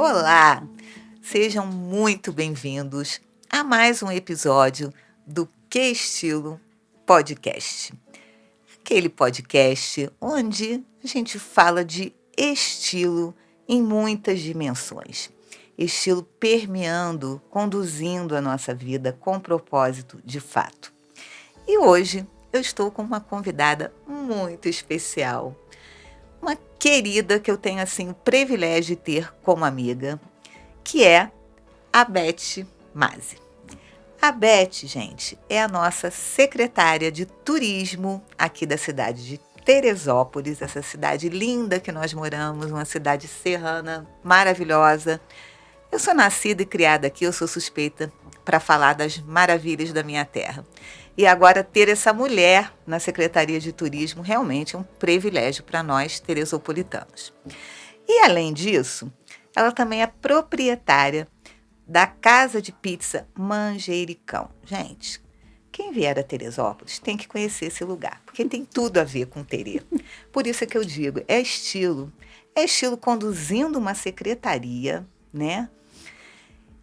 Olá! Sejam muito bem-vindos a mais um episódio do Que Estilo Podcast. Aquele podcast onde a gente fala de estilo em muitas dimensões. Estilo permeando, conduzindo a nossa vida com propósito de fato. E hoje eu estou com uma convidada muito especial. Uma querida que eu tenho assim o privilégio de ter como amiga, que é a Beth Mazzi. A Beth, gente, é a nossa secretária de turismo aqui da cidade de Teresópolis, essa cidade linda que nós moramos, uma cidade serrana maravilhosa. Eu sou nascida e criada aqui, eu sou suspeita para falar das maravilhas da minha terra. E agora ter essa mulher na Secretaria de Turismo realmente é um privilégio para nós teresopolitanos. E além disso, ela também é proprietária da Casa de Pizza Manjericão. Gente, quem vier a Teresópolis tem que conhecer esse lugar, porque tem tudo a ver com Terê. Por isso é que eu digo, é estilo conduzindo uma secretaria, né?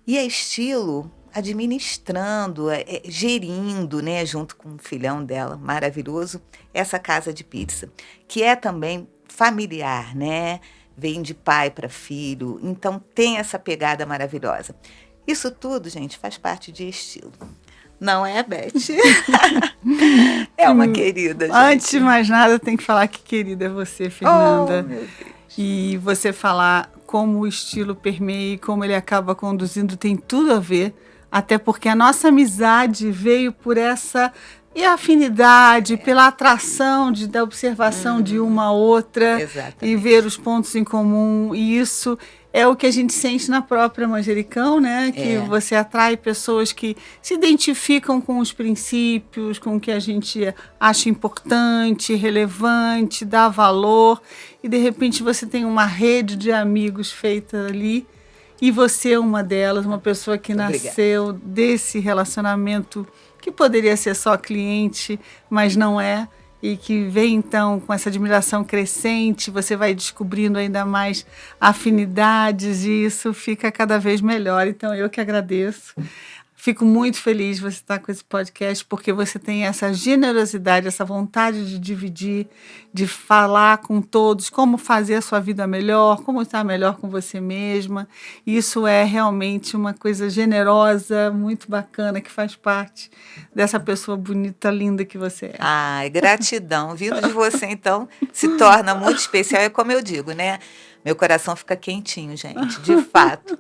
E é estilo administrando, gerindo, né, junto com o filhão dela, maravilhoso, essa casa de pizza, que é também familiar, né? Vem de pai para filho, então tem essa pegada maravilhosa. Isso tudo, gente, faz parte de estilo. Não é, Beth? É uma querida, gente. Antes de mais nada, tem que falar que querida é você, Fernanda. Oh, meu Deus. E você falar como o estilo permeia e como ele acaba conduzindo tem tudo a ver, até porque a nossa amizade veio por essa afinidade, pela atração da observação de uma a outra. Exatamente. E ver os pontos em comum. E isso é o que a gente sente na própria Manjericão, né? Que você atrai pessoas que se identificam com os princípios, com o que a gente acha importante, relevante, dá valor. E, de repente, você tem uma rede de amigos feita ali. E você é uma delas, uma pessoa que nasceu desse relacionamento que poderia ser só cliente, mas não é. E que vem, então, com essa admiração crescente, você vai descobrindo ainda mais afinidades e isso fica cada vez melhor. Então, eu que agradeço. Fico muito feliz de você estar com esse podcast, porque você tem essa generosidade, essa vontade de dividir, de falar com todos como fazer a sua vida melhor, como estar melhor com você mesma. Isso é realmente uma coisa generosa, muito bacana, que faz parte dessa pessoa bonita, linda que você é. Ai, gratidão. Vindo de você, então, se torna muito especial. É como eu digo, né? Meu coração fica quentinho, gente, de fato.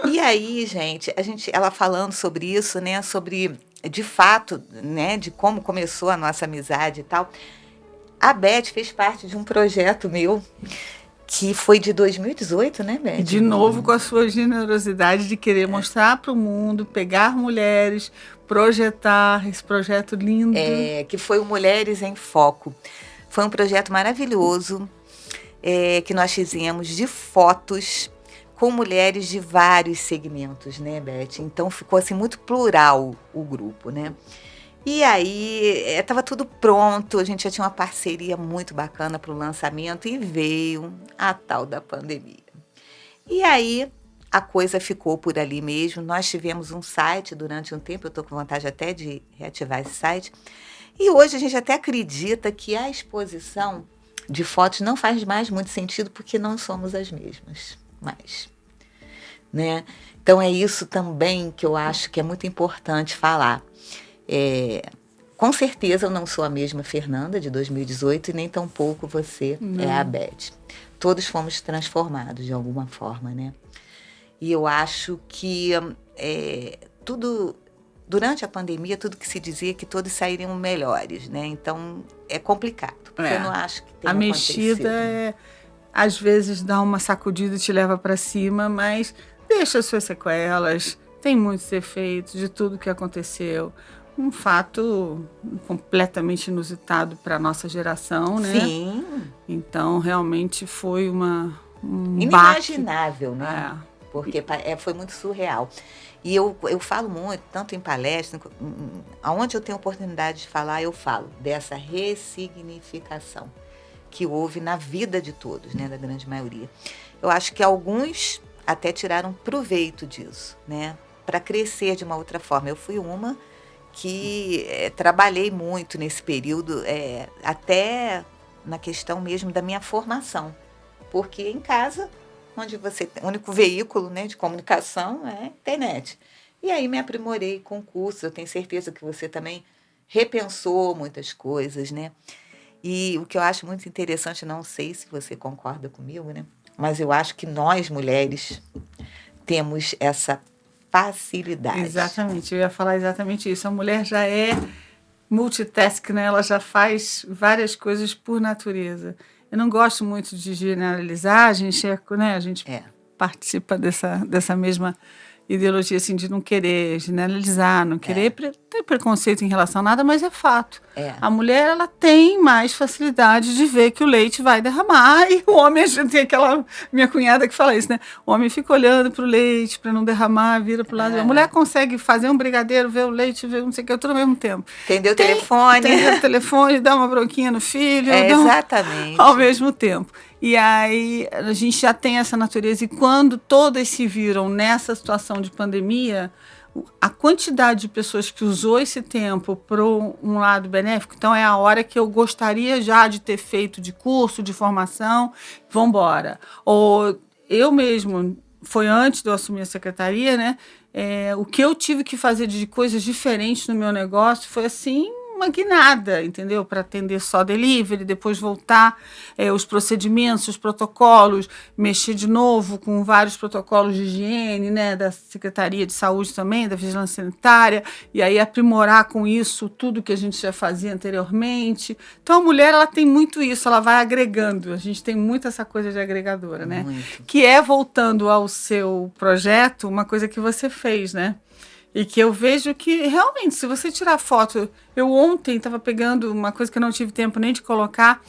E aí, gente, ela falando sobre isso, né? Sobre, de fato, né? De como começou a nossa amizade e tal. A Beth fez parte de um projeto meu que foi de 2018, né, Beth? De novo, com a sua generosidade de querer mostrar para o mundo, pegar mulheres, projetar esse projeto lindo. Que foi o Mulheres em Foco. Foi um projeto maravilhoso que nós fizemos de fotos com mulheres de vários segmentos, né, Beth? Então ficou assim muito plural o grupo, né? E aí estava tudo pronto, a gente já tinha uma parceria muito bacana para o lançamento e veio a tal da pandemia. E aí a coisa ficou por ali mesmo. Nós tivemos um site durante um tempo, eu estou com vontade até de reativar esse site. E hoje a gente até acredita que a exposição de fotos não faz mais muito sentido porque não somos as mesmas mais, né? Então é isso também que eu acho que é muito importante falar. Com certeza eu não sou a mesma Fernanda de 2018 e nem tampouco você é a Beth. Todos fomos transformados de alguma forma, né? E eu acho que tudo, durante a pandemia, tudo que se dizia que todos sairiam melhores, né? Então é complicado, porque eu não acho que tenha a mexida às vezes dá uma sacudida e te leva para cima, mas deixa as suas sequelas, tem muitos efeitos de tudo que aconteceu. Um fato completamente inusitado para a nossa geração, né? Sim. Então, realmente foi um inimaginável, né? Porque foi muito surreal. E eu falo muito, tanto em palestra, aonde eu tenho oportunidade de falar, eu falo dessa ressignificação que houve na vida de todos, né, da grande maioria. Eu acho que alguns até tiraram proveito disso, né? Para crescer de uma outra forma. Eu fui uma que trabalhei muito nesse período, até na questão mesmo da minha formação. Porque em casa, onde você tem o único veículo, né, de comunicação é a internet. E aí me aprimorei com cursos. Eu tenho certeza que você também repensou muitas coisas, né? E o que eu acho muito interessante, não sei se você concorda comigo, né? Mas eu acho que nós, mulheres, temos essa facilidade. Exatamente, eu ia falar exatamente isso. A mulher já é multitask, né? Ela já faz várias coisas por natureza. Eu não gosto muito de generalizar, a gente, né? A gente participa dessa mesma ideologia, assim, de não querer generalizar, não querer ter preconceito em relação a nada, mas é fato. A mulher, ela tem mais facilidade de ver que o leite vai derramar, e o homem, a gente tem aquela minha cunhada que fala isso, né? O homem fica olhando para o leite, para não derramar, vira para o lado. A mulher consegue fazer um brigadeiro, ver o leite, ver não sei o que, tudo ao mesmo tempo. Entendeu o telefone. Entendeu o telefone, dá uma bronquinha no filho. Exatamente. Ao mesmo tempo. E aí a gente já tem essa natureza, e quando todas se viram nessa situação de pandemia, a quantidade de pessoas que usou esse tempo para um lado benéfico, então é a hora que eu gostaria já de ter feito de curso, de formação, vamos embora. Ou eu mesmo, foi antes de eu assumir a secretaria, né? O que eu tive que fazer de coisas diferentes no meu negócio foi assim, uma guinada, entendeu? Para atender só delivery, depois voltar os procedimentos, os protocolos, mexer de novo com vários protocolos de higiene, né? Da Secretaria de Saúde também, da Vigilância Sanitária, e aí aprimorar com isso tudo que a gente já fazia anteriormente. Então a mulher, ela tem muito isso, ela vai agregando, a gente tem muito essa coisa de agregadora, né? Muito. Que é, voltando ao seu projeto, uma coisa que você fez, né? E que eu vejo que, realmente, se você tirar foto... Eu ontem estava pegando uma coisa que eu não tive tempo nem de colocar.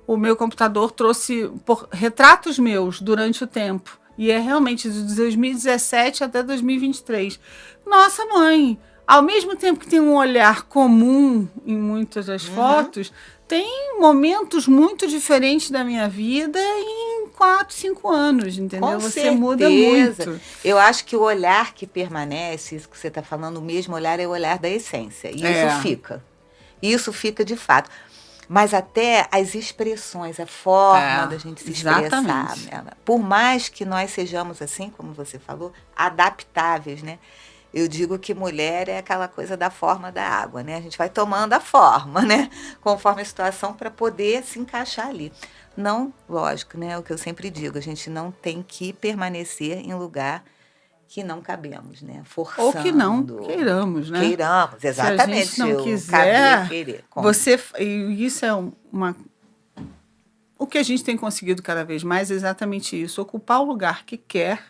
O meu computador trouxe retratos meus durante o tempo. E é realmente de 2017 até 2023. Nossa, mãe! Ao mesmo tempo que tem um olhar comum em muitas das fotos, tem momentos muito diferentes da minha vida em 4, 5 anos, entendeu? Com você certeza. Muda muito. Eu acho que o olhar que permanece, isso que você está falando, o mesmo olhar é o olhar da essência. E isso fica. Isso fica de fato. Mas até as expressões, a forma da gente se expressar. Né? Por mais que nós sejamos, assim como você falou, adaptáveis, né? Eu digo que mulher é aquela coisa da forma da água, né? A gente vai tomando a forma, né? Conforme a situação, para poder se encaixar ali. Não, lógico, né? É o que eu sempre digo, a gente não tem que permanecer em lugar que não cabemos, né? Forçando. Ou que não queiramos, né? Queiramos, exatamente. Se a gente não quiser, querer. E isso é o que a gente tem conseguido cada vez mais é exatamente isso, ocupar o lugar que quer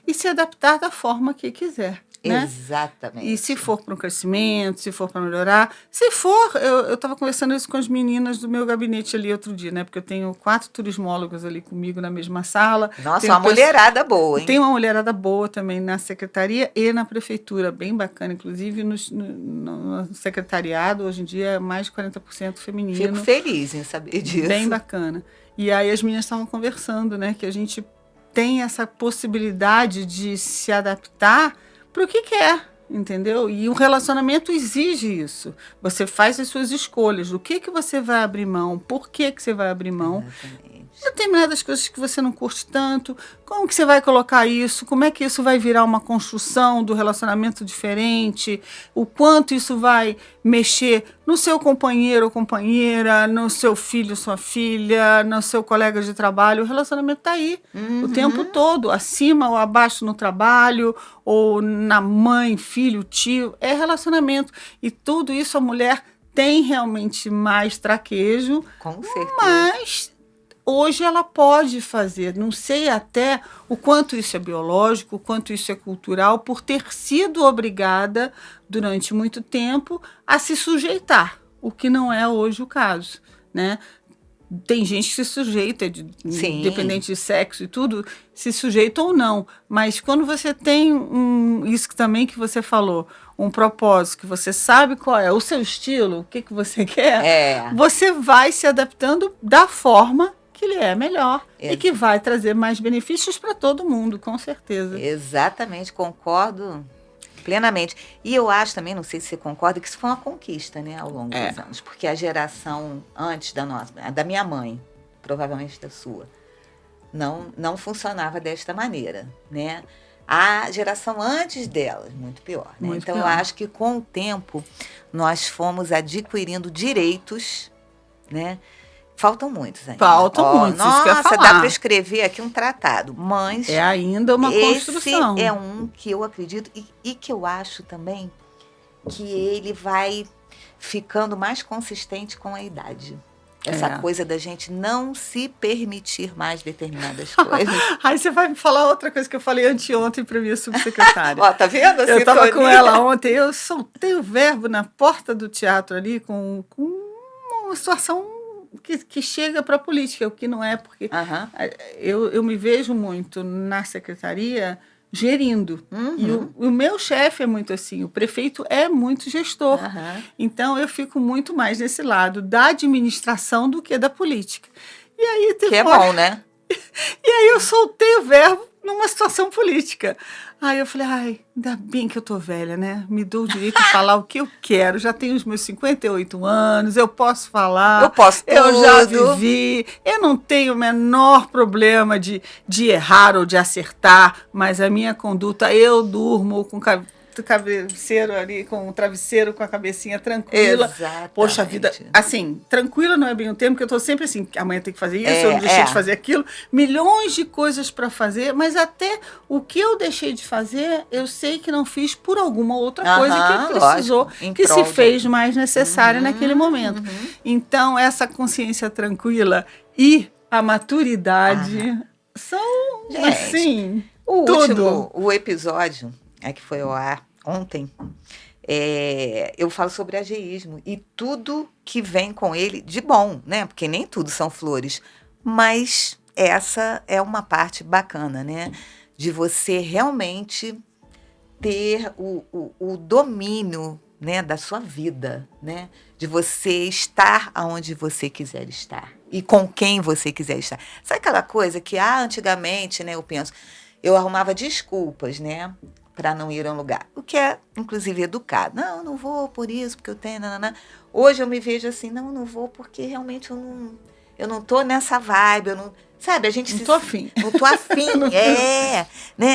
e se adaptar da forma que quiser. Né? Exatamente. E se for para um crescimento, se for para melhorar, se for, eu estava conversando isso com as meninas do meu gabinete ali outro dia, né? Porque eu tenho 4 turismólogos ali comigo na mesma sala. Nossa, uma mulherada boa, hein? Tem uma mulherada boa também na secretaria e na prefeitura, bem bacana, inclusive no secretariado, hoje em dia é mais de 40% feminino. Fico feliz em saber disso. Bem bacana. E aí as meninas estavam conversando, né? Que a gente tem essa possibilidade de se adaptar para o que quer, entendeu? E o relacionamento exige isso. Você faz as suas escolhas, do que você vai abrir mão, por que você vai abrir mão. Exatamente. Determinadas coisas que você não curte tanto, como que você vai colocar isso, como é que isso vai virar uma construção do relacionamento diferente, o quanto isso vai mexer no seu companheiro ou companheira, no seu filho, sua filha, no seu colega de trabalho. O relacionamento está aí o tempo todo, acima ou abaixo no trabalho, ou na mãe, filho, tio, é relacionamento. E tudo isso a mulher tem realmente mais traquejo, com certeza. Mas hoje ela pode fazer, não sei até o quanto isso é biológico, o quanto isso é cultural, por ter sido obrigada durante muito tempo a se sujeitar, o que não é hoje o caso, né? Tem gente que se sujeita, independente de sexo e tudo, se sujeita ou não. Mas quando você tem isso também que você falou, um propósito, que você sabe qual é o seu estilo, o que você quer, você vai se adaptando da forma que lhe é melhor e que vai trazer mais benefícios para todo mundo, com certeza. Exatamente, concordo plenamente. E eu acho também, não sei se você concorda, que isso foi uma conquista, né, ao longo dos anos. Porque a geração antes da nossa, da minha mãe, provavelmente da sua, não funcionava desta maneira, né? A geração antes delas, muito pior, né? Muito então, pior. eu acho que com o tempo nós fomos adquirindo direitos, né? Faltam muitos ainda. Faltam muitos, isso que eu ia Nossa, falar. dá para escrever aqui um tratado, mas... É ainda uma construção. Esse é um que eu acredito e que eu acho também que ele vai ficando mais consistente com a idade. Essa coisa da gente não se permitir mais determinadas coisas. Aí você vai me falar outra coisa que eu falei anteontem para minha subsecretária. Ó, tá vendo? Eu estava com ela ontem, eu soltei o verbo na porta do teatro ali com uma situação que chega para a política, o que não é, porque eu me vejo muito na secretaria gerindo. E o meu chefe é muito assim, o prefeito é muito gestor. Então, eu fico muito mais nesse lado da administração do que da política. E aí, que é bom, né? E aí eu soltei o verbo numa situação política. Aí eu falei, ainda bem que eu tô velha, né? Me dou o direito de falar o que eu quero. Já tenho os meus 58 anos, eu posso falar. Eu posso tudo. Eu já vivi. Eu não tenho o menor problema de errar ou de acertar, mas a minha conduta, eu durmo com cabeceiro ali, com o travesseiro, com a cabecinha tranquila. Exatamente. Poxa vida, assim, tranquila não é bem o termo, porque eu tô sempre assim, amanhã tem que fazer isso, eu não deixei de fazer aquilo, milhões de coisas para fazer, mas até o que eu deixei de fazer, eu sei que não fiz por alguma outra coisa que precisou, lógico, que se fez mais necessária naquele momento. Então, essa consciência tranquila e a maturidade são, assim, o episódio que foi ao ar ontem, eu falo sobre ageísmo e tudo que vem com ele de bom, né? Porque nem tudo são flores, mas essa é uma parte bacana, né? De você realmente ter o domínio, né, da sua vida, né? De você estar aonde você quiser estar e com quem você quiser estar. Sabe aquela coisa que antigamente, né, eu arrumava desculpas, né, para não ir a um lugar. O que é, inclusive, educado. Não vou por isso, porque eu tenho... Hoje eu me vejo assim, não vou porque realmente eu não tô nessa vibe, eu não... Sabe, a gente... Não tô afim. Não tô afim, né?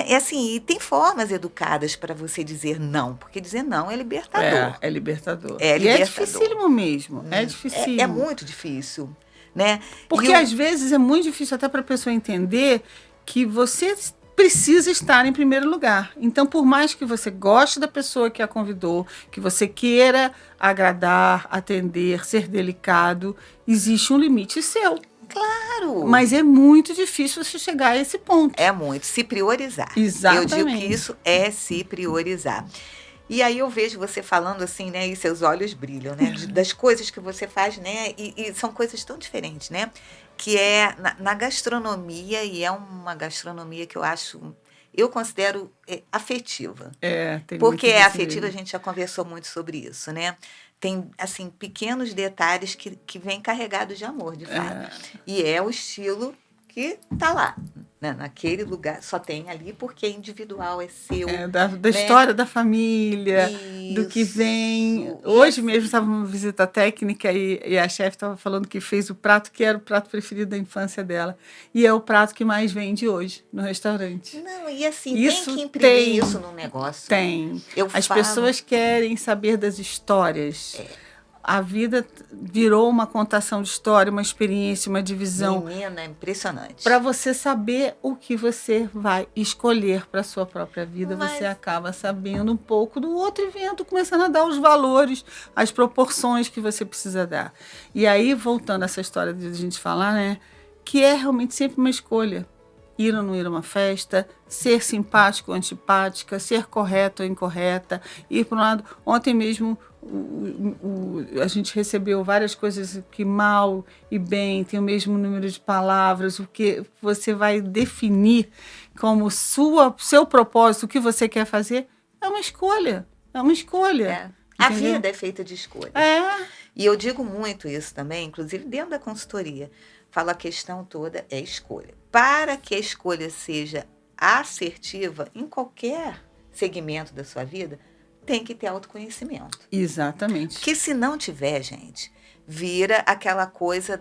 É assim, e tem formas educadas para você dizer não, porque dizer não é libertador. É libertador. É libertador. E é dificílimo mesmo, é dificílimo. É muito difícil, né? Porque às vezes é muito difícil até para a pessoa entender que você precisa estar em primeiro lugar. Então, por mais que você goste da pessoa que a convidou, que você queira agradar, atender, ser delicado, existe um limite seu. Claro! Mas é muito difícil você chegar a esse ponto. É muito. Se priorizar. Exatamente. Eu digo que isso é se priorizar. E aí eu vejo você falando assim, né? E seus olhos brilham, né? Das coisas que você faz, né? E são coisas tão diferentes, né? Que é na gastronomia, e é uma gastronomia que eu considero afetiva. Tem porque muito é disso afetiva, mesmo. a gente já conversou muito sobre isso, né? Tem, assim, pequenos detalhes que vêm carregados de amor, de fato. E é o estilo que tá lá, né? Naquele lugar, só tem ali porque é individual, é seu. Da né? história da família, do que vem. Hoje mesmo estava numa visita técnica e a chefe estava falando que fez o prato que era o prato preferido da infância dela. E é o prato que mais vende hoje no restaurante. Não, e assim, Isso tem que imprimir isso no negócio. Tem. As pessoas querem saber das histórias. A vida virou uma contação de história, uma experiência, uma divisão. Menina, é impressionante. Para você saber o que você vai escolher para a sua própria vida, você acaba sabendo um pouco do outro evento, começando a dar os valores, as proporções que você precisa dar. E aí, voltando a essa história de a gente falar, né, que é realmente sempre uma escolha. Ir ou não ir a uma festa, ser simpático ou antipática, ser correto ou incorreta, ir para um lado. Ontem mesmo a gente recebeu várias coisas que mal e bem tem o mesmo número de palavras, o que você vai definir como seu propósito, o que você quer fazer, é uma escolha. É uma escolha. A vida é feita de escolhas. E eu digo muito isso também, inclusive dentro da consultoria. falo, a questão toda é escolha. Para que a escolha seja assertiva em qualquer segmento da sua vida, tem que ter autoconhecimento. Exatamente. Porque se não tiver, gente, vira aquela coisa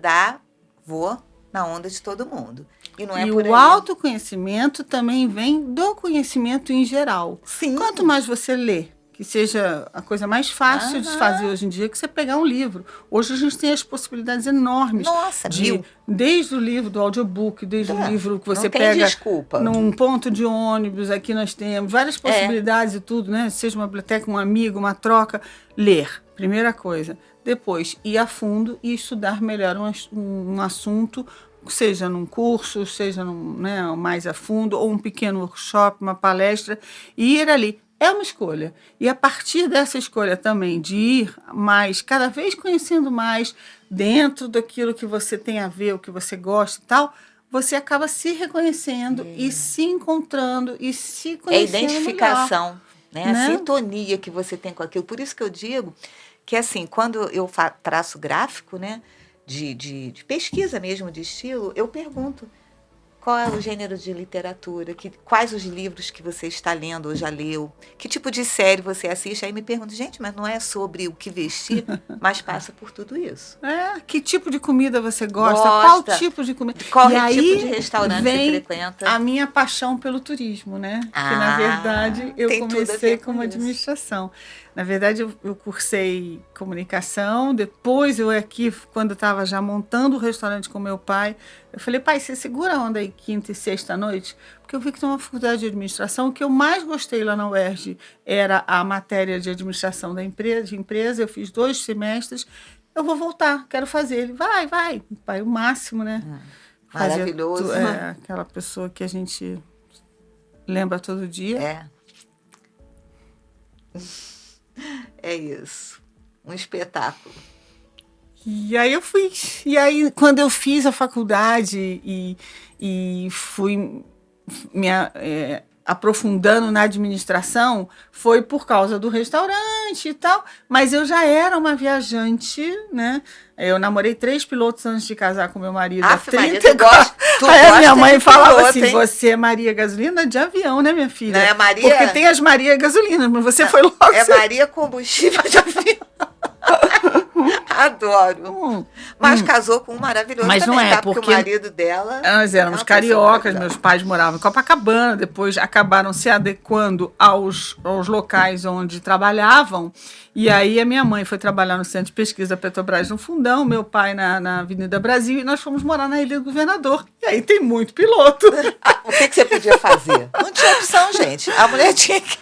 vou na onda de todo mundo. E não é por aí. O autoconhecimento também vem do conhecimento em geral. Sim. Quanto mais você lê, que seja a coisa mais fácil de fazer hoje em dia, que você pegar um livro. Hoje a gente tem as possibilidades enormes. Nossa, desde o livro do audiobook, desde o livro que você não tem pega desculpa. Num ponto de ônibus, aqui nós temos várias possibilidades e tudo, né? Seja uma biblioteca, um amigo, uma troca. Ler, primeira coisa. Depois, ir a fundo e estudar melhor um assunto, seja num curso, seja mais a fundo, ou um pequeno workshop, uma palestra, e ir ali. É uma escolha. E a partir dessa escolha também de ir mais, cada vez conhecendo mais, dentro daquilo que você tem a ver, o que você gosta e tal, você acaba se reconhecendo e se encontrando e se conhecendo melhor. É a identificação, né? A sintonia que você tem com aquilo. Por isso que eu digo que, assim, quando eu traço gráfico, né, de pesquisa mesmo, de estilo, eu pergunto qual é o gênero de literatura, quais os livros que você está lendo ou já leu, que tipo de série você assiste. Aí me pergunto, gente, mas não é sobre o que vestir, mas passa por tudo isso. Que tipo de comida você gosta? Qual tipo de comida? Qual tipo de restaurante você frequenta? A minha paixão pelo turismo, né? Que, na verdade, eu comecei como administração. Na verdade, eu cursei comunicação, depois quando estava já montando o restaurante com meu pai, eu falei, pai, você segura a onda aí quinta e sexta à noite? Porque eu vi que tem uma faculdade de administração, o que eu mais gostei lá na UERJ era a matéria de administração de empresa, eu fiz 2 semestres, eu vou voltar, quero fazer. Ele, vai, pai, o máximo, né? Maravilhoso. Aquela pessoa que a gente lembra todo dia. É isso. Um espetáculo. E aí eu fui. E aí, quando eu fiz a faculdade e fui aprofundando na administração, foi por causa do restaurante e tal, mas eu já era uma viajante, né? Eu namorei 3 pilotos antes de casar com meu marido. Há 34. Aí a minha mãe falava assim, você é Maria Gasolina de avião, né, minha filha? Não é Maria? Porque tem as Maria Gasolina, mas você foi logo... É Maria Combustível de avião. Adoro. Mas casou com um maravilhoso mas também, não é, porque o marido dela... Nós éramos cariocas, meus pais moravam em Copacabana, depois acabaram se adequando aos locais onde trabalhavam, e aí a minha mãe foi trabalhar no Centro de Pesquisa Petrobras no Fundão, meu pai na Avenida Brasil, e nós fomos morar na Ilha do Governador. E aí tem muito piloto. O que você podia fazer? Não tinha opção, gente. A mulher tinha que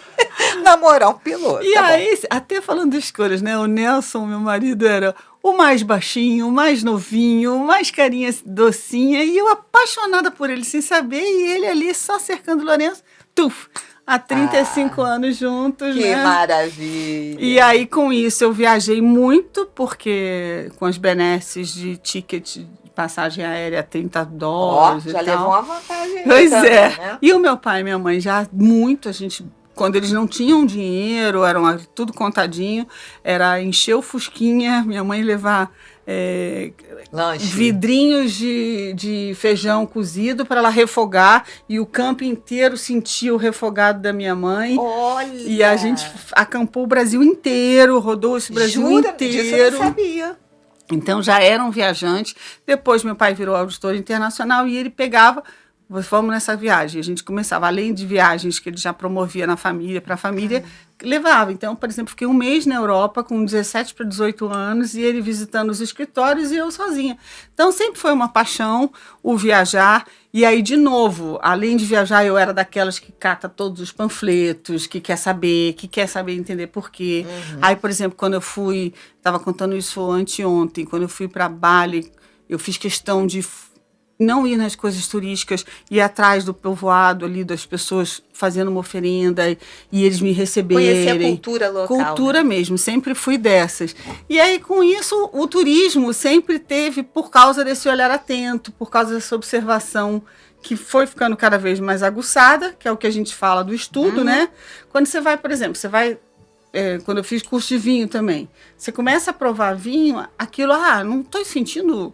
namorar um piloto. E aí, até falando das cores, né? O Nelson, meu marido, era o mais baixinho, o mais novinho, o mais carinha docinha, e eu apaixonada por ele, sem saber, e ele ali só cercando o Lourenço, há 35 anos juntos, que né? Que maravilha! E aí, com isso, eu viajei muito, porque com as benesses de ticket de passagem aérea, $30 e já tal. levou uma vantagem. Pois também, é. Né? E o meu pai e minha mãe já muito, quando eles não tinham dinheiro, eram tudo contadinho, era encher o fusquinha, minha mãe levar vidrinhos de feijão cozido para ela refogar, e o campo inteiro sentia o refogado da minha mãe. Olha! E a gente acampou o Brasil inteiro, rodou esse Brasil inteiro. Disso eu não sabia. Então já era um viajante. Depois meu pai virou auditor internacional e ele pegava... Vamos nessa viagem. A gente começava, além de viagens que ele já promovia na família, para a família, levava. Então, por exemplo, fiquei um mês na Europa com 17 para 18 anos e ele visitando os escritórios e eu sozinha. Então, sempre foi uma paixão o viajar. E aí, de novo, além de viajar, eu era daquelas que cata todos os panfletos, que quer saber entender por quê. Aí, por exemplo, quando eu fui, estava contando isso anteontem, quando eu fui para Bali, eu fiz questão de não ir nas coisas turísticas, ir atrás do povoado ali, das pessoas fazendo uma oferenda e eles me receberem. Conhecer a cultura local. Cultura, né? Mesmo, sempre fui dessas. E aí, com isso, o turismo sempre teve, por causa desse olhar atento, por causa dessa observação que foi ficando cada vez mais aguçada, que é o que a gente fala do estudo, né? Quando você vai, por exemplo, quando eu fiz curso de vinho também, você começa a provar vinho, aquilo, não estou sentindo...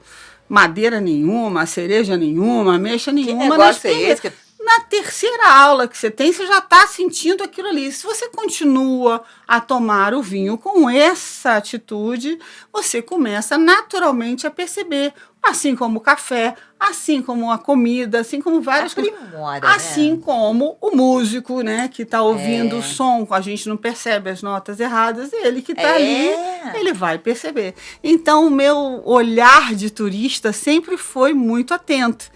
madeira nenhuma, cereja nenhuma, ameixa Que nenhuma. negócio é esse? Na terceira aula que você tem, você já está sentindo aquilo ali. Se você continua a tomar o vinho com essa atitude, você começa naturalmente a perceber, assim como o café, assim como a comida, assim como várias coisas. Aprimora, Assim né? como o músico, né, que está ouvindo o É. som, a gente não percebe as notas erradas, ele que está ali, É. ele vai perceber. Então, o meu olhar de turista sempre foi muito atento.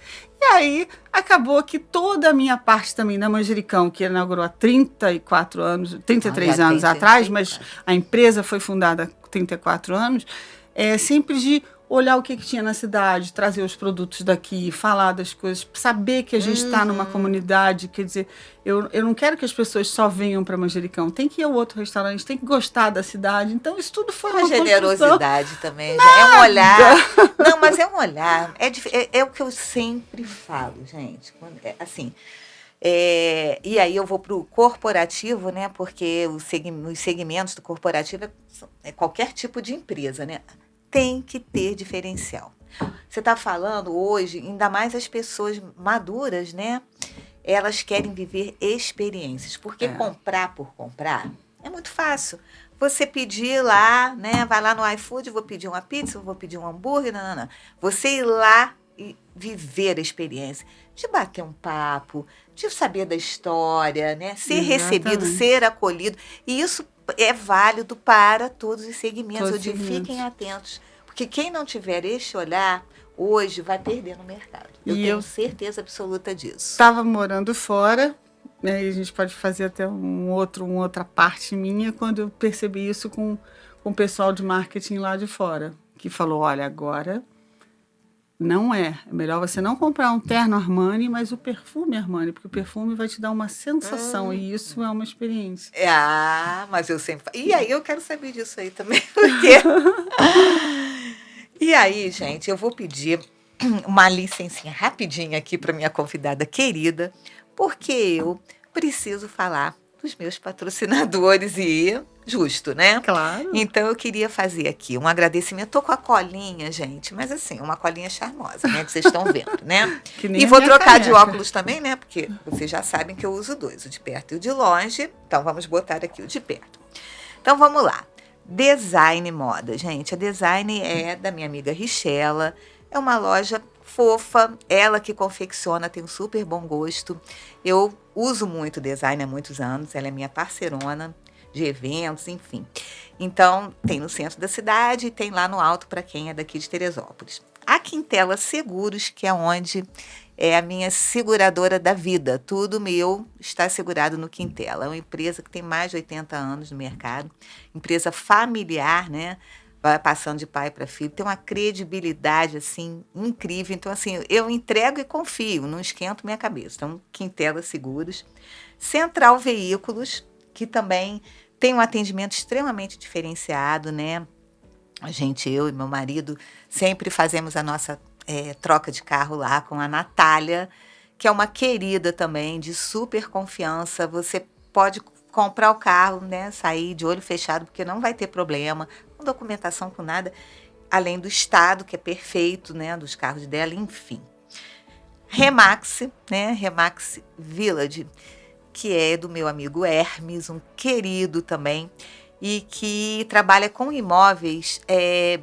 E aí, acabou que toda a minha parte também da Manjericão, que inaugurou há 34 anos, 33 já anos tem atrás, 34. mas a empresa foi fundada há 34 anos, sempre de olhar o que tinha na cidade, trazer os produtos daqui, falar das coisas, saber que a gente está numa comunidade, quer dizer, eu não quero que as pessoas só venham para Manjericão, tem que ir ao outro restaurante, tem que gostar da cidade, então isso tudo foi Uma uma generosidade também, já é um olhar. Não, mas é um olhar. É o que eu sempre falo, gente. Assim, e aí eu vou para o corporativo, né? Porque os segmentos do corporativo é qualquer tipo de empresa, né? Tem que ter diferencial. Você está falando hoje, ainda mais as pessoas maduras, né? Elas querem viver experiências, porque comprar por comprar é muito fácil. Você pedir lá, né? Vai lá no iFood, vou pedir uma pizza, vou pedir um hambúrguer, não. Você ir lá e viver a experiência, de bater um papo, de saber da história, né? Ser recebido, ser acolhido. E isso é válido para todos os segmentos. Todos Eu digo, fiquem atentos, porque quem não tiver este olhar hoje vai perder no mercado. Eu tenho certeza absoluta disso. Estava morando fora, né, e a gente pode fazer até uma outra parte minha, quando eu percebi isso com o pessoal de marketing lá de fora, que falou, olha, agora não é melhor você não comprar um terno Armani, mas o perfume Armani, porque o perfume vai te dar uma sensação, e isso é uma experiência. Mas eu sempre... E aí eu quero saber disso aí também, porque... E aí, gente, eu vou pedir uma licencinha rapidinha aqui para minha convidada querida, porque eu preciso falar dos meus patrocinadores e justo, né? Claro. Então eu queria fazer aqui um agradecimento. Tô com a colinha, gente, mas assim, uma colinha charmosa, né? Que vocês estão vendo, né? Que nem E a vou minha trocar de caneca. óculos também, né? Porque vocês já sabem que eu uso dois, o de perto e o de longe. Então vamos botar aqui o de perto. Então vamos lá. Design Moda, gente. A Design é da minha amiga Richela. É uma loja fofa, ela que confecciona, tem um super bom gosto. Eu uso muito design há muitos anos, ela é minha parceirona de eventos, enfim. Então, tem no centro da cidade e tem lá no alto para quem é daqui de Teresópolis. A Quintela Seguros, que é onde é a minha seguradora da vida. Tudo meu está segurado no Quintela. É uma empresa que tem mais de 80 anos no mercado, empresa familiar, né? Vai passando de pai para filho, tem uma credibilidade, assim, incrível. Então, assim, eu entrego e confio, não esquento minha cabeça. Então, Quintela Seguros. Central Veículos, que também tem um atendimento extremamente diferenciado, né? Eu e meu marido, sempre fazemos a nossa troca de carro lá com a Natália, que é uma querida também, de super confiança. Você pode comprar o carro, né, sair de olho fechado, porque não vai ter problema, com documentação, com nada, além do estado, que é perfeito, né, dos carros dela, enfim. Remax, né, Remax Village, que é do meu amigo Hermes, um querido também, e que trabalha com imóveis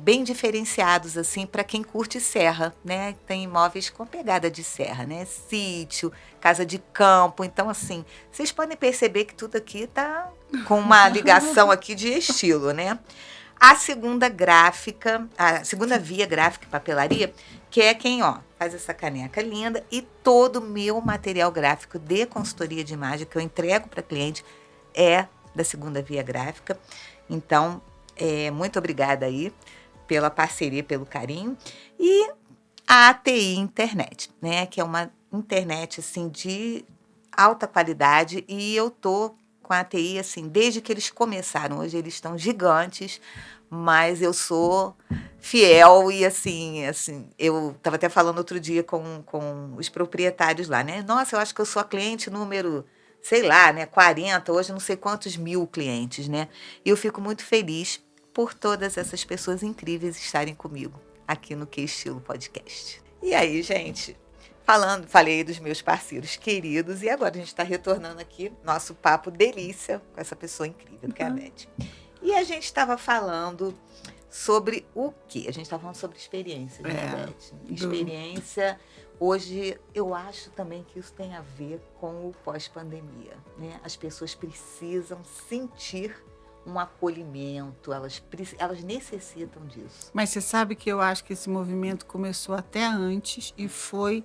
bem diferenciados, assim, para quem curte serra, né? Tem imóveis com pegada de serra, né? Sítio, casa de campo. Então, assim, vocês podem perceber que tudo aqui tá com uma ligação aqui de estilo, né? A segunda via gráfica e papelaria, que é quem, faz essa caneca linda e todo o meu material gráfico de consultoria de imagem que eu entrego para cliente é da segunda via gráfica. Então, muito obrigada aí pela parceria, pelo carinho. E a ATI Internet, né, que é uma internet assim de alta qualidade, e eu tô com a ATI assim desde que eles começaram. Hoje eles estão gigantes, mas eu sou fiel e assim eu estava até falando outro dia com os proprietários lá, né? Nossa, eu acho que eu sou a cliente número, sei lá, né, 40, hoje não sei quantos mil clientes, né? E eu fico muito feliz por todas essas pessoas incríveis estarem comigo aqui no Que Estilo Podcast. E aí, gente, falei dos meus parceiros queridos e agora a gente está retornando aqui nosso papo delícia com essa pessoa incrível que é a Beth. E a gente estava falando sobre o quê? A gente estava falando sobre experiência, né, Beth? Experiência. Hoje, eu acho também que isso tem a ver com o pós-pandemia, né? As pessoas precisam sentir um acolhimento, elas necessitam disso. Mas você sabe que eu acho que esse movimento começou até antes e foi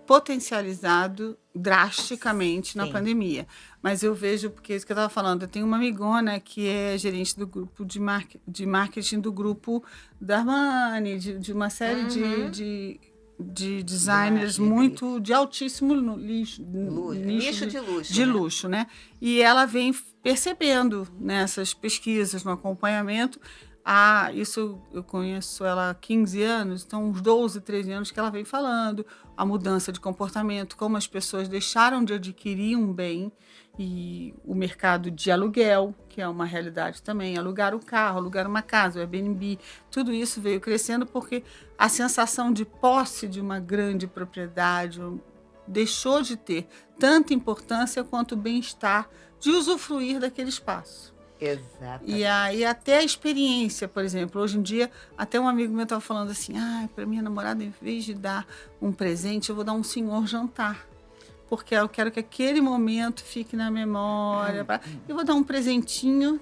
potencializado drasticamente na pandemia. Mas eu vejo, porque é isso que eu estava falando, eu tenho uma amigona que é gerente do grupo de marketing do grupo da Armani, de uma série de designers muito de altíssimo nicho de luxo, né? E ela vem percebendo nessas pesquisas, no acompanhamento. Isso eu conheço ela há 15 anos, então uns 12, 13 anos que ela vem falando, a mudança de comportamento, como as pessoas deixaram de adquirir um bem e o mercado de aluguel, que é uma realidade também, alugar o carro, alugar uma casa, o Airbnb, tudo isso veio crescendo porque a sensação de posse de uma grande propriedade deixou de ter tanta importância quanto o bem-estar de usufruir daquele espaço. Exato. E aí até a experiência, por exemplo, hoje em dia, até um amigo meu estava falando assim, para minha namorada, em vez de dar um presente, eu vou dar um senhor jantar. Porque eu quero que aquele momento fique na memória. Eu vou dar um presentinho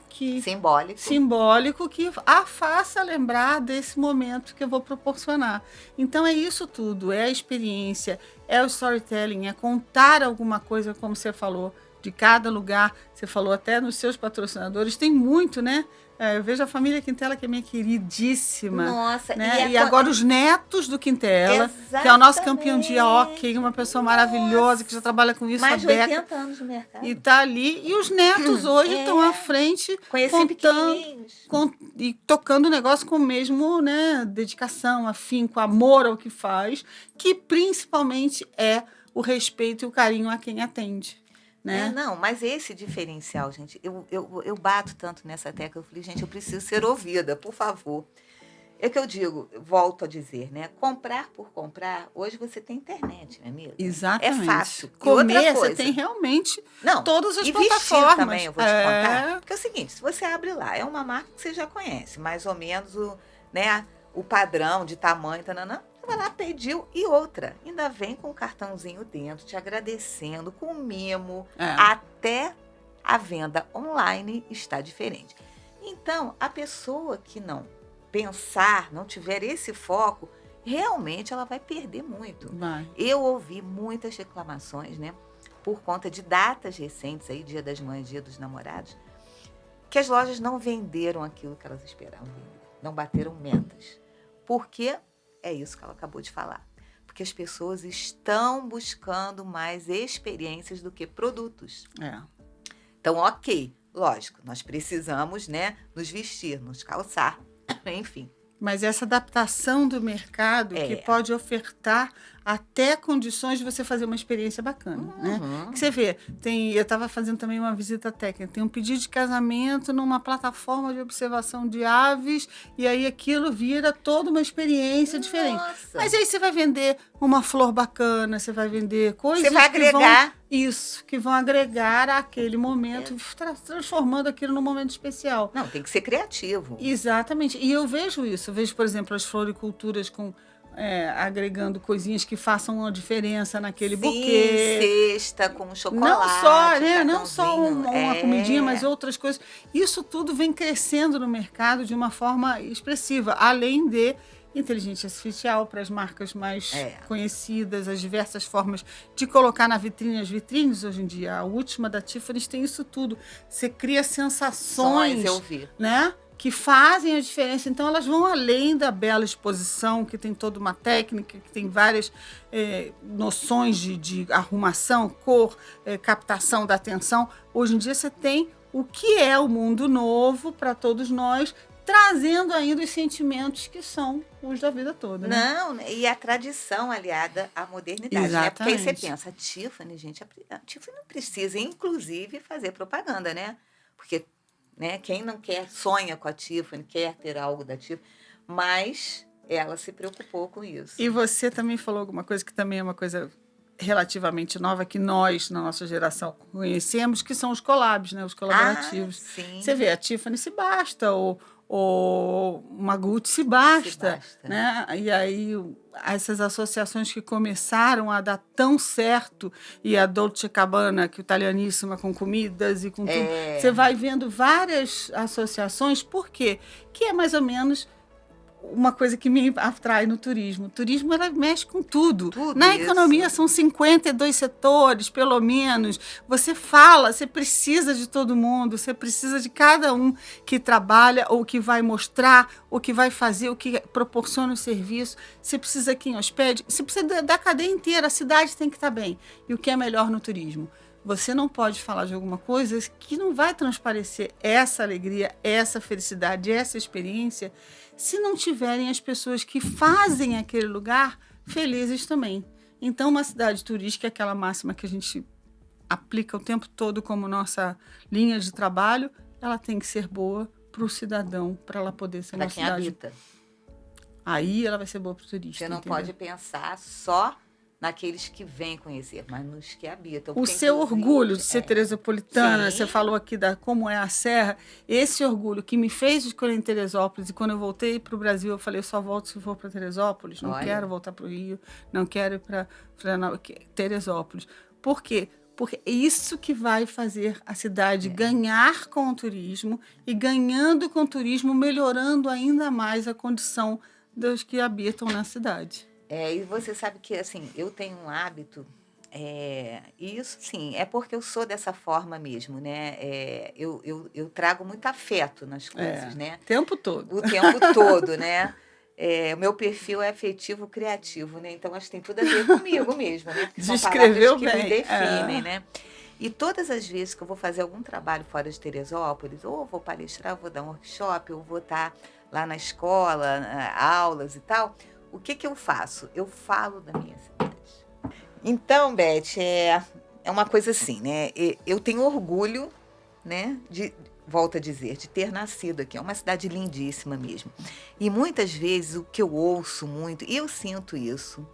simbólico que a faça lembrar desse momento que eu vou proporcionar. Então é isso tudo, é a experiência, é o storytelling, é contar alguma coisa, como você falou, de cada lugar. Você falou até nos seus patrocinadores, tem muito, né? Eu vejo a família Quintela, que é minha queridíssima. Nossa, né? E agora os netos do Quintela, que é o nosso campeão de hockey, uma pessoa maravilhosa, que já trabalha com isso mais de 80 anos no mercado. E está ali. E os netos hoje estão à frente, e tocando o negócio com o mesmo, né, dedicação, afinco, amor ao que faz, que principalmente é o respeito e o carinho a quem atende. Né? Não, mas esse diferencial, gente, eu bato tanto nessa tecla, eu falei, gente, eu preciso ser ouvida, por favor. É que eu digo, volto a dizer, né? Comprar por comprar, hoje você tem internet, minha amiga. Exatamente. É fácil. Comer, e outra coisa, você tem realmente todas as plataformas. Vestir também, eu vou te contar. Porque é o seguinte, se você abre lá, é uma marca que você já conhece, mais ou menos o padrão de tamanho, tananã. Vai lá, pediu, e outra, ainda vem com o cartãozinho dentro, te agradecendo, com mimo, até a venda online está diferente. Então, a pessoa que não pensar, não tiver esse foco, realmente ela vai perder muito. Eu ouvi muitas reclamações, né, por conta de datas recentes, aí, Dia das Mães, Dia dos Namorados, que as lojas não venderam aquilo que elas esperavam vender, não bateram metas. Por quê? É isso que ela acabou de falar. Porque as pessoas estão buscando mais experiências do que produtos. Então, ok, lógico, nós precisamos, né, nos vestir, nos calçar, enfim. Mas essa adaptação do mercado que pode ofertar até condições de você fazer uma experiência bacana, né? Que você vê, eu estava fazendo também uma visita técnica, tem um pedido de casamento numa plataforma de observação de aves e aí aquilo vira toda uma experiência diferente. Mas aí você vai vender uma flor bacana, você vai vender coisas você vai agregar que vão agregar àquele momento, transformando aquilo num momento especial. Não, tem que ser criativo. Exatamente. E eu vejo isso. Eu vejo, por exemplo, as floriculturas agregando coisinhas que façam uma diferença naquele buquê. Cesta com chocolate. Não só uma comidinha, mas outras coisas. Isso tudo vem crescendo no mercado de uma forma expressiva, além de inteligência artificial para as marcas mais conhecidas, as diversas formas de colocar na vitrine. As vitrines hoje em dia, a última da Tiffany tem isso tudo. Você cria sensações, eu vi, né? Que fazem a diferença. Então, elas vão além da bela exposição, que tem toda uma técnica, que tem várias noções de arrumação, cor, captação da atenção. Hoje em dia, você tem o que é o mundo novo para todos nós, trazendo ainda os sentimentos que são os da vida toda. Né? Não, e a tradição aliada à modernidade. Né? Porque aí você pensa, a Tiffany, gente, a Tiffany não precisa, inclusive, fazer propaganda, né? Porque, né, quem não sonha com a Tiffany, quer ter algo da Tiffany, mas ela se preocupou com isso. E você também falou alguma coisa que também é uma coisa relativamente nova que nós, na nossa geração, conhecemos, que são os collabs, né? Os colaborativos. Sim. Você vê, a Tiffany se basta, o Maguti se basta, né? E aí essas associações que começaram a dar tão certo, e a Dolce Gabbana, que é italianíssima, com comidas e com tudo. Você vai vendo várias associações, por quê? Que é mais ou menos uma coisa que me atrai no turismo. O turismo, ela mexe com tudo. Na economia são 52 setores, pelo menos. Você fala, você precisa de todo mundo, você precisa de cada um que trabalha, ou que vai mostrar, ou que vai fazer, ou que proporciona o serviço. Você precisa quem hospede, você precisa da cadeia inteira, a cidade tem que estar bem. E o que é melhor no turismo? Você não pode falar de alguma coisa que não vai transparecer essa alegria, essa felicidade, essa experiência, se não tiverem as pessoas que fazem aquele lugar felizes também. Então, uma cidade turística é aquela máxima que a gente aplica o tempo todo como nossa linha de trabalho, ela tem que ser boa para o cidadão, para ela poder ser uma cidade. Para quem habita. Aí ela vai ser boa para o turista. Você não entendeu? pode pensar só naqueles que vêm conhecer, mas nos que habitam. O seu orgulho de ser teresopolitana, você falou aqui da como é a Serra, esse orgulho que me fez escolher em Teresópolis, e quando eu voltei para o Brasil, eu falei, eu só volto se for para Teresópolis, não quero voltar para o Rio, não quero ir para Teresópolis. Por quê? Porque é isso que vai fazer a cidade ganhar com o turismo, e ganhando com o turismo, melhorando ainda mais a condição dos que habitam na cidade. E você sabe que, assim, eu tenho um hábito, e isso, sim, é porque eu sou dessa forma mesmo, né? Eu trago muito afeto nas coisas, né? O tempo todo. O tempo todo, né? O meu perfil é afetivo criativo, né? Então, acho que tem tudo a ver comigo mesmo, né? Porque são Descreveu palavras que bem. me definem, né? E todas as vezes que eu vou fazer algum trabalho fora de Teresópolis, ou vou palestrar, ou vou dar um workshop, ou vou estar lá na escola, aulas e tal, o que eu faço? Eu falo da minha cidade. Então, Beth, é uma coisa assim, né? Eu tenho orgulho, né, volto a dizer, de ter nascido aqui. É uma cidade lindíssima mesmo. E muitas vezes o que eu ouço muito, e eu sinto isso,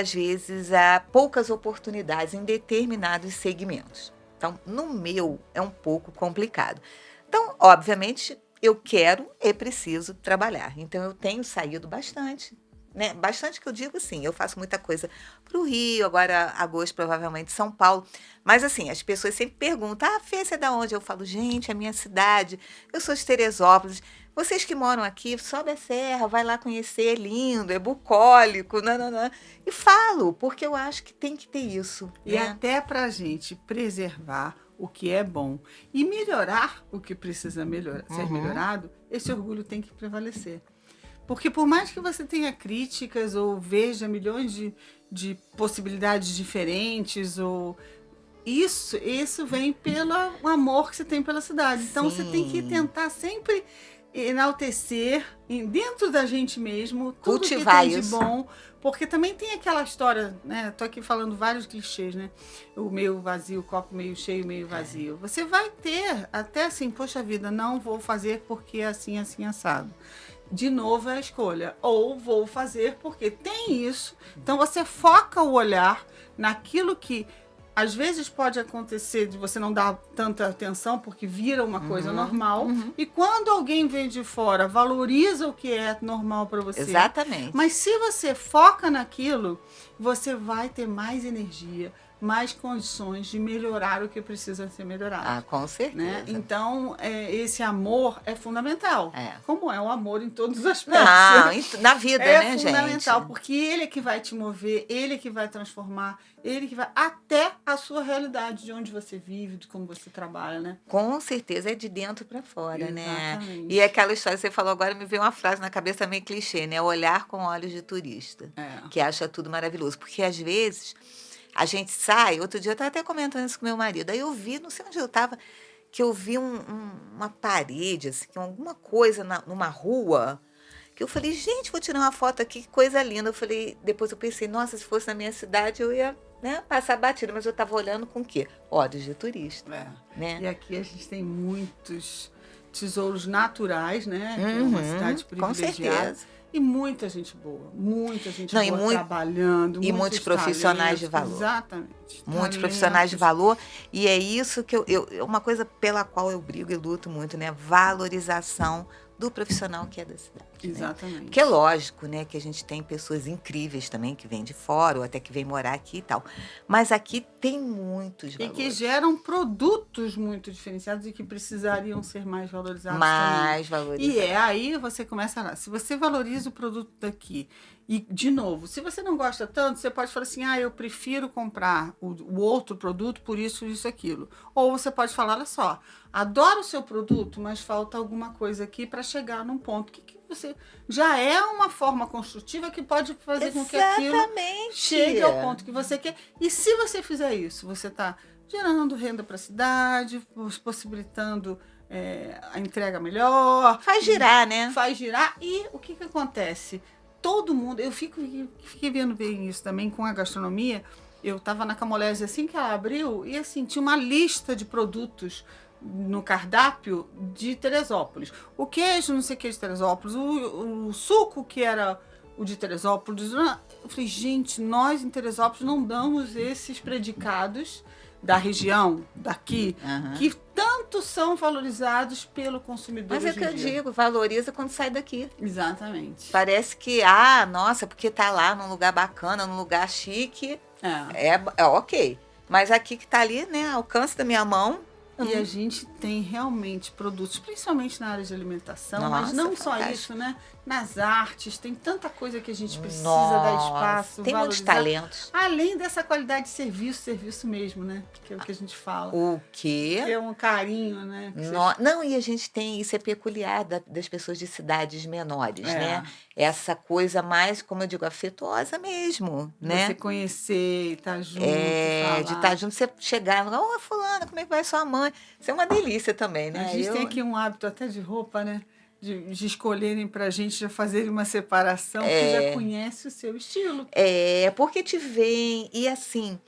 às vezes há poucas oportunidades em determinados segmentos. Então, no meu, é um pouco complicado. Então, obviamente, eu quero e preciso trabalhar. Então, eu tenho saído bastante. Né? Bastante que eu digo, sim, eu faço muita coisa para o Rio, agora agosto provavelmente São Paulo, mas assim, as pessoas sempre perguntam, Fê, você é da onde? Eu falo, gente, é a minha cidade, eu sou de Teresópolis, vocês que moram aqui, sobe a serra, vai lá conhecer, é lindo, é bucólico, nananã. E falo, porque eu acho que tem que ter isso. E até para a gente preservar o que é bom e melhorar o que precisa ser melhorado, esse orgulho tem que prevalecer. Porque por mais que você tenha críticas ou veja milhões de possibilidades diferentes, isso vem pelo amor que você tem pela cidade. Então, você tem que tentar sempre enaltecer dentro da gente mesmo tudo cultivar que tem de bom. Porque também tem aquela história, né? Estou aqui falando vários clichês, né? O meio vazio, o copo meio cheio, meio vazio. Você vai ter até assim, poxa vida, não vou fazer porque é assim, assim, assado. De novo é a escolha. Ou vou fazer porque tem isso. Então você foca o olhar naquilo que às vezes pode acontecer de você não dar tanta atenção porque vira uma coisa normal. E quando alguém vem de fora, valoriza o que é normal para você. Exatamente. Mas se você foca naquilo, você vai ter mais energia, mais condições de melhorar o que precisa ser melhorado. Com certeza. Né? Então, esse amor é fundamental. Como é o amor em todos os aspectos. Na vida, né, gente? É fundamental, porque ele é que vai te mover, ele é que vai transformar, ele que vai até a sua realidade, de onde você vive, de como você trabalha, né? Com certeza, é de dentro para fora, Exatamente. Né? E aquela história que você falou agora, me veio uma frase na cabeça meio clichê, né? Olhar com olhos de turista, que acha tudo maravilhoso. Porque, às vezes, a gente sai... Outro dia eu estava até comentando isso com meu marido. Aí eu vi, não sei onde eu estava, que eu vi uma parede, assim, alguma coisa numa rua, que eu falei, gente, vou tirar uma foto aqui, que coisa linda. Eu falei, depois eu pensei, nossa, se fosse na minha cidade, eu ia... Né, passar batida, mas eu estava olhando com o quê? Olhos de turista. Né? E aqui a gente tem muitos tesouros naturais, né? É uma cidade privilegiada. Com certeza. E muita gente boa Não, trabalhando. E muitos profissionais de valor. Exatamente. Muitos profissionais de valor. E é isso que uma coisa pela qual eu brigo e luto muito, né? Valorização do profissional que é da cidade. Exatamente. Né? Porque é lógico, né, que a gente tem pessoas incríveis também que vêm de fora ou até que vêm morar aqui e tal. Mas aqui tem muitos valores. E que geram produtos muito diferenciados e que precisariam ser mais valorizados mais também. valorizados. E aí você começa a... Se você valoriza o produto daqui e, de novo, se você não gosta tanto, você pode falar assim, eu prefiro comprar o outro produto por isso, aquilo. Ou você pode falar, olha só, adoro o seu produto, mas falta alguma coisa aqui para chegar num ponto que você já é uma forma construtiva que pode fazer com que aquilo chegue ao ponto que você quer. E se você fizer isso, você está gerando renda para a cidade, possibilitando a entrega melhor. Faz girar, né? Faz girar. E o que acontece? Todo mundo... Eu fiquei vendo bem isso também com a gastronomia. Eu estava na Camolese assim que ela abriu e assim, tinha uma lista de produtos no cardápio de Teresópolis. O queijo, não sei o que de Teresópolis, o suco que era o de Teresópolis. Eu falei, gente, nós em Teresópolis não damos esses predicados da região, daqui, que tanto são valorizados pelo consumidor. Mas é que eu digo, valoriza quando sai daqui. Exatamente. Parece que, nossa, porque tá lá num lugar bacana, num lugar chique, é ok. Mas aqui que tá ali, né, alcance da minha mão. E a gente tem realmente produtos, principalmente na área de alimentação, mas não só isso, né? Nas artes, tem tanta coisa que a gente precisa dar espaço, tem muitos talentos. Além dessa qualidade de serviço mesmo, né? Que é o que a gente fala. O quê? Que é um carinho, né? Não, e a gente tem, isso é peculiar das pessoas de cidades menores, né? Essa coisa mais, como eu digo, afetuosa mesmo, né? Você conhecer e estar junto, falar. De estar junto, você chegar e falar, fulana, como é que vai sua mãe? Isso é uma delícia também, né? A gente tem aqui um hábito até de roupa, né? De escolherem pra gente, já fazerem uma separação, que já conhece o seu estilo. Porque te vem, e assim,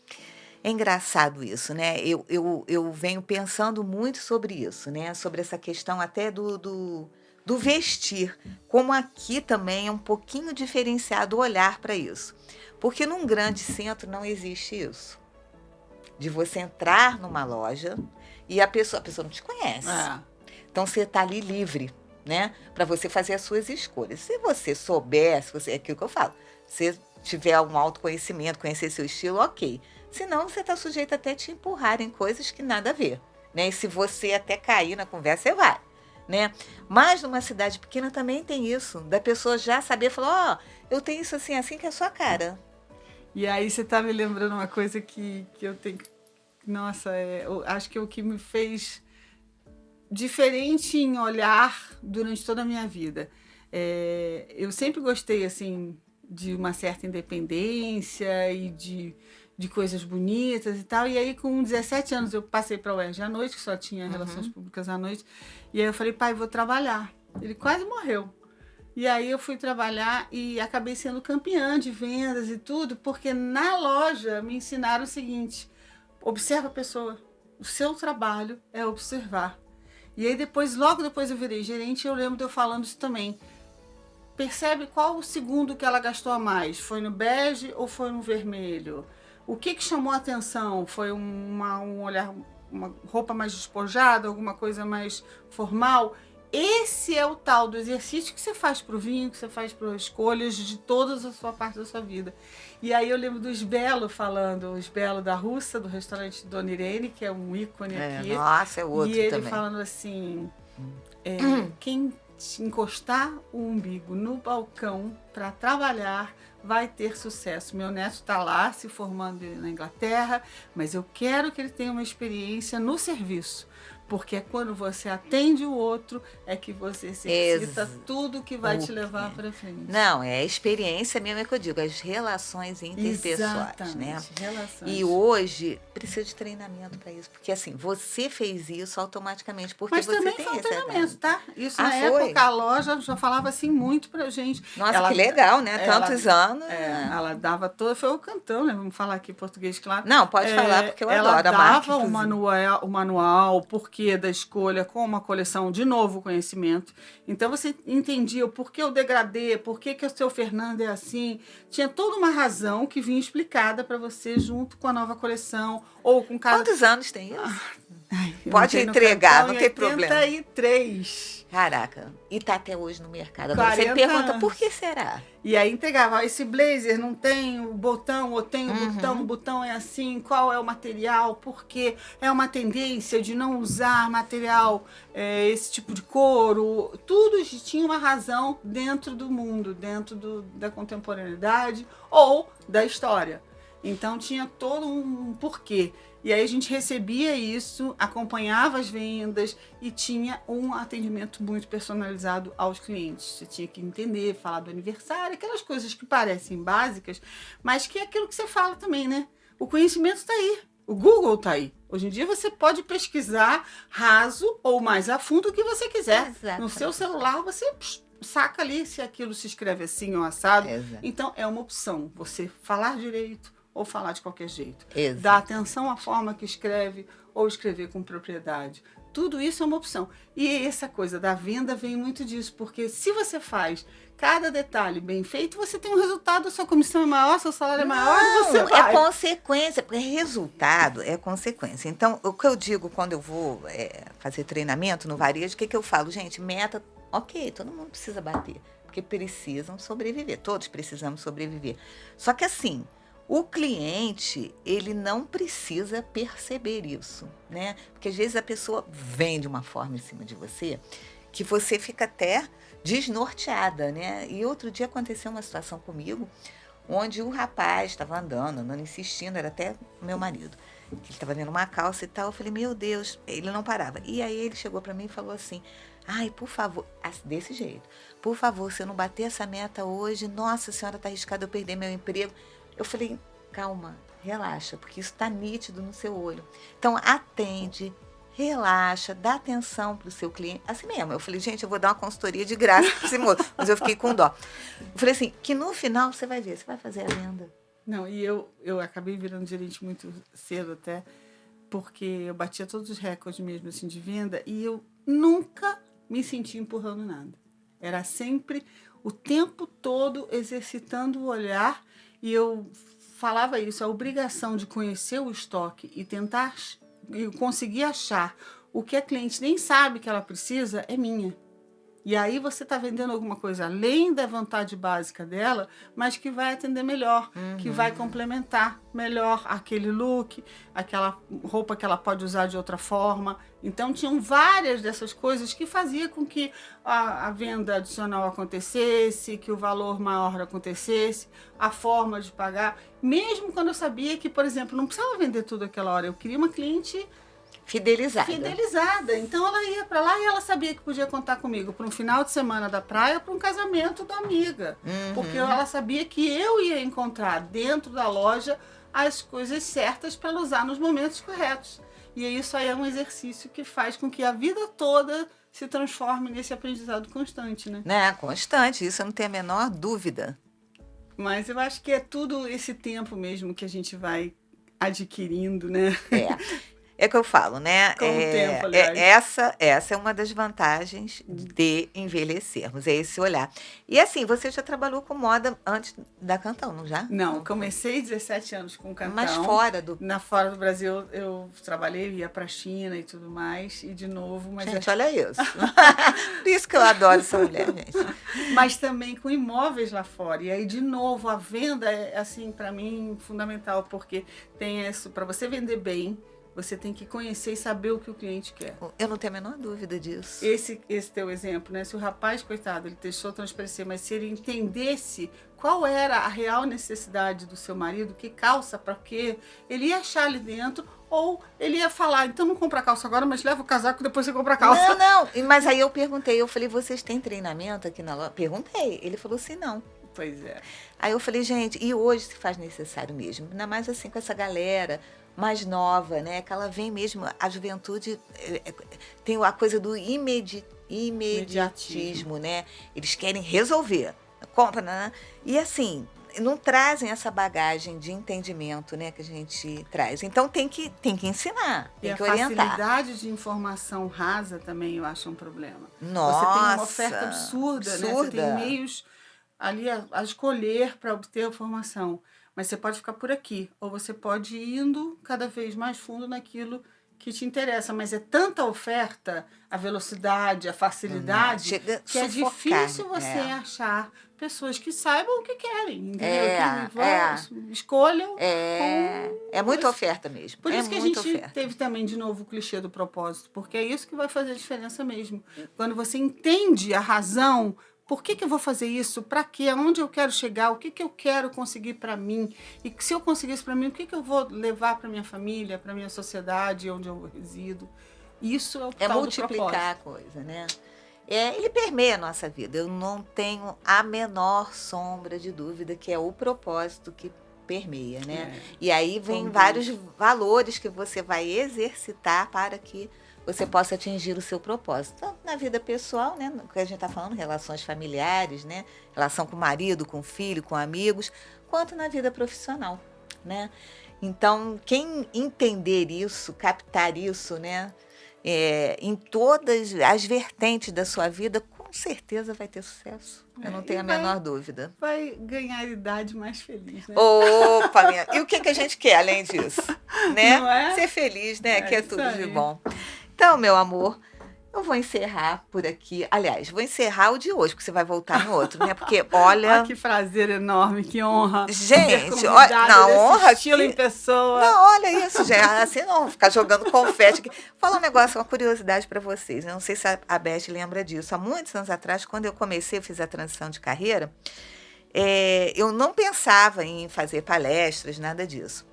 é engraçado isso, né? Eu venho pensando muito sobre isso, né? Sobre essa questão até do vestir, como aqui também é um pouquinho diferenciado o olhar para isso. Porque num grande centro não existe isso. De você entrar numa loja e a pessoa não te conhece. Então você está ali livre, né? Para você fazer as suas escolhas. Se você souber, é aquilo que eu falo, se tiver um autoconhecimento, conhecer seu estilo, ok. Senão você está sujeito até a te empurrar em coisas que nada a ver, né? E se você até cair na conversa, você vai, né? Mas numa cidade pequena também tem isso, da pessoa já saber, falar, eu tenho isso assim que é a sua cara. E aí você está me lembrando uma coisa que eu tenho... Nossa, acho que o que me fez diferente em olhar durante toda a minha vida. Eu sempre gostei, assim, de uma certa independência e de coisas bonitas e tal. E aí, com 17 anos, eu passei para a UERJ à noite, que só tinha relações públicas à noite. E aí eu falei, pai, vou trabalhar. Ele quase morreu. E aí eu fui trabalhar e acabei sendo campeã de vendas e tudo, porque na loja me ensinaram o seguinte: observa a pessoa. O seu trabalho é observar. E aí logo depois eu virei gerente e eu lembro de eu falando isso também. Percebe qual o segundo que ela gastou a mais? Foi no bege ou foi no vermelho? O que chamou a atenção? Foi um olhar, uma roupa mais despojada, alguma coisa mais formal? Esse é o tal do exercício que você faz para o vinho, que você faz para as escolhas de toda a sua parte da sua vida. E aí eu lembro do Sbelo falando, o Sbelo da Russa, do restaurante Dona Irene, que é um ícone aqui. Nossa, é outro também. E ele falando assim, quem encostar o umbigo no balcão para trabalhar vai ter sucesso. Meu neto está lá se formando na Inglaterra, mas eu quero que ele tenha uma experiência no serviço. Porque é quando você atende o outro, é que você exercita tudo que vai te levar para frente. Não, é a experiência mesmo, é que eu digo, as relações interpessoais, né? Relações. E hoje precisa de treinamento para isso, porque assim, você fez isso automaticamente, porque mas você também tem foi um esse treinamento, tá? Isso na foi? época a loja já falava assim muito pra gente. Nossa, que legal, né? Tantos anos. Ela dava toda, foi o cantão, né? Vamos falar aqui em português, claro. Não, pode falar, porque eu adoro a marca. Ela dava o manual, porque porquê da escolha com uma coleção de novo conhecimento. Então você entendia o porquê o degradê, por que o seu Fernando é assim. Tinha toda uma razão que vinha explicada para você junto com a nova coleção ou com cada... Quantos anos tem isso? Ai, pode entregar, não tem problema. 83. Caraca, e tá até hoje no mercado. 40 Você pergunta, anos. por que será? E aí entregava, esse blazer não tem o botão, ou tem o botão é assim, qual é o material, porque é uma tendência de não usar material, esse tipo de couro, tudo tinha uma razão dentro do mundo, dentro da contemporaneidade ou da história. Então tinha todo um porquê. E aí a gente recebia isso, acompanhava as vendas e tinha um atendimento muito personalizado aos clientes. Você tinha que entender, falar do aniversário, aquelas coisas que parecem básicas, mas que é aquilo que você fala também, né? O conhecimento está aí, o Google está aí. Hoje em dia você pode pesquisar raso ou mais a fundo o que você quiser. Exatamente. No seu celular você saca ali se aquilo se escreve assim ou assado. Exato. Então é uma opção, você falar direito ou falar de qualquer jeito. Exato. Dar atenção à forma que escreve ou escrever com propriedade. Tudo isso é uma opção. E essa coisa da venda vem muito disso, porque se você faz cada detalhe bem feito, você tem um resultado, sua comissão é maior, seu salário é maior e você vai. É consequência, porque resultado é consequência. Então, o que eu digo quando eu vou fazer treinamento no varejo, o que eu falo? Gente, meta, ok, todo mundo precisa bater, porque precisam sobreviver, todos precisamos sobreviver. Só que assim, o cliente, ele não precisa perceber isso, né? Porque às vezes a pessoa vem de uma forma em cima de você que você fica até desnorteada, né? E outro dia aconteceu uma situação comigo onde o rapaz estava andando insistindo, era até meu marido, que ele estava vendo uma calça e tal. Eu falei, meu Deus, ele não parava. E aí ele chegou para mim e falou assim, ai, por favor, desse jeito, por favor, se eu não bater essa meta hoje, nossa senhora, tá arriscado eu perder meu emprego. Eu falei, calma, relaxa, porque isso está nítido no seu olho. Então, atende, relaxa, dá atenção para o seu cliente. Assim mesmo, eu falei, gente, eu vou dar uma consultoria de graça para esse moço, mas eu fiquei com dó. Eu falei assim, que no final você vai ver, você vai fazer a venda. Não, e eu acabei virando gerente muito cedo até, porque eu batia todos os recordes mesmo assim de venda e eu nunca me senti empurrando nada. Era sempre o tempo todo exercitando o olhar. E eu falava isso, a obrigação de conhecer o estoque e tentar e conseguir achar o que a cliente nem sabe que ela precisa é minha. E aí você está vendendo alguma coisa além da vontade básica dela, mas que vai atender melhor, que vai complementar melhor aquele look, aquela roupa que ela pode usar de outra forma. Então, tinham várias dessas coisas que fazia com que a venda adicional acontecesse, que o valor maior acontecesse, a forma de pagar. Mesmo quando eu sabia que, por exemplo, não precisava vender tudo aquela hora. Eu queria uma cliente fidelizada. Então ela ia para lá e ela sabia que podia contar comigo para um final de semana da praia ou para um casamento da amiga. Porque ela sabia que eu ia encontrar dentro da loja as coisas certas para ela usar nos momentos corretos. E isso aí é um exercício que faz com que a vida toda se transforme nesse aprendizado constante, né? Constante, isso eu não tenho a menor dúvida. Mas eu acho que é tudo esse tempo mesmo que a gente vai adquirindo, né? É que eu falo, né? Com o tempo, aliás. Essa é uma das vantagens de envelhecermos, é esse olhar. E assim, você já trabalhou com moda antes da Cantão, não já? Não, comecei 17 anos com Cantão. Mas fora do Brasil eu trabalhei, ia pra China e tudo mais, e de novo... Mas gente, olha isso. Por isso que eu adoro essa mulher, gente. Mas também com imóveis lá fora. E aí, de novo, a venda é, assim, para mim, fundamental, porque tem isso, para você vender bem, você tem que conhecer e saber o que o cliente quer. Eu não tenho a menor dúvida disso. Esse teu exemplo, né? Se o rapaz, coitado, ele deixou transparecer, mas se ele entendesse qual era a real necessidade do seu marido, que calça, para quê, ele ia achar ali dentro, ou ele ia falar, então não compra calça agora, mas leva o casaco, depois você compra a calça. Não, mas aí eu perguntei, eu falei, vocês têm treinamento aqui na loja? Perguntei, ele falou assim, não. Pois é. Aí eu falei, gente, e hoje se faz necessário mesmo, ainda mais assim com essa galera mais nova, né? Que ela vem mesmo, a juventude tem a coisa do imediatismo, né? Eles querem resolver, compra, né? E assim, não trazem essa bagagem de entendimento, né, que a gente traz. Então tem que ensinar, tem que orientar. E a facilidade de informação rasa também eu acho um problema. Nossa, você tem uma oferta absurda, né? Você tem meios ali a escolher para obter a informação. Mas você pode ficar por aqui, ou você pode ir indo cada vez mais fundo naquilo que te interessa, mas é tanta oferta, a velocidade, a facilidade, que é difícil você achar pessoas que saibam o que querem, entendeu? Que escolham. É muita oferta mesmo. Por isso que a gente teve também, de novo, o clichê do propósito, porque é isso que vai fazer a diferença mesmo. Quando você entende a razão, por que eu vou fazer isso? Para quê? Aonde eu quero chegar? O que eu quero conseguir para mim? E se eu conseguir isso para mim, o que eu vou levar para minha família, para minha sociedade, onde eu resido? Isso é o tal multiplicar a coisa, né? Ele permeia a nossa vida. Eu não tenho a menor sombra de dúvida que é o propósito que permeia, né? E aí vem vários valores que você vai exercitar para que você possa atingir o seu propósito. Tanto na vida pessoal, né, no que a gente está falando, relações familiares, né, relação com o marido, com o filho, com amigos, quanto na vida profissional, né? Então, quem entender isso, captar isso, né, em todas as vertentes da sua vida, com certeza vai ter sucesso. Eu não tenho a menor dúvida. Vai ganhar idade mais feliz, né? Opa, minha... E o que a gente quer além disso? Né? Não é? Ser feliz, né? Que é tudo de bom. Então, meu amor, eu vou encerrar por aqui. Aliás, vou encerrar o de hoje, porque você vai voltar no outro, né? Porque, olha... que prazer enorme, que honra. Gente, olha, na honra estilo em pessoa. Não, olha isso, gente. Assim não, ficar jogando confete aqui. Falar um negócio, uma curiosidade para vocês. Eu não sei se a Beth lembra disso. Há muitos anos atrás, quando eu fiz a transição de carreira, eu não pensava em fazer palestras, nada disso.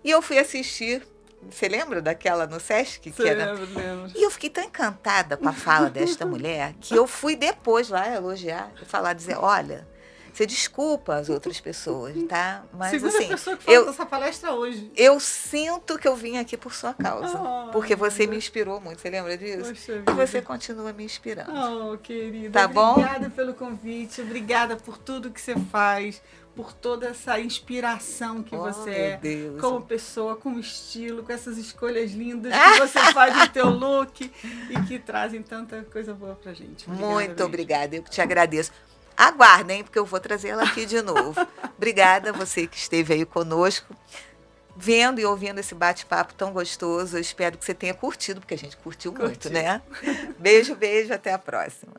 E eu fui assistir... Você lembra daquela no Sesc? Lembro. E eu fiquei tão encantada com a fala desta mulher que eu fui depois lá elogiar e falar, dizer, olha, você desculpa as outras pessoas, tá? Mas segunda assim, pessoa que fala dessa palestra hoje. Eu sinto que eu vim aqui por sua causa, porque você me inspirou muito, você lembra disso? Poxa, e você continua me inspirando. Oh, querida, tá bom? Obrigada pelo convite, obrigada por tudo que você faz, por toda essa inspiração que você é, Deus. como pessoa, como estilo, com essas escolhas lindas que você faz no teu look e que trazem tanta coisa boa pra gente. Muito obrigada, eu te agradeço. Aguardem, porque eu vou trazer ela aqui de novo. Obrigada a você que esteve aí conosco, vendo e ouvindo esse bate-papo tão gostoso. Eu espero que você tenha curtido, porque a gente curtiu muito, né? Beijo, até a próxima.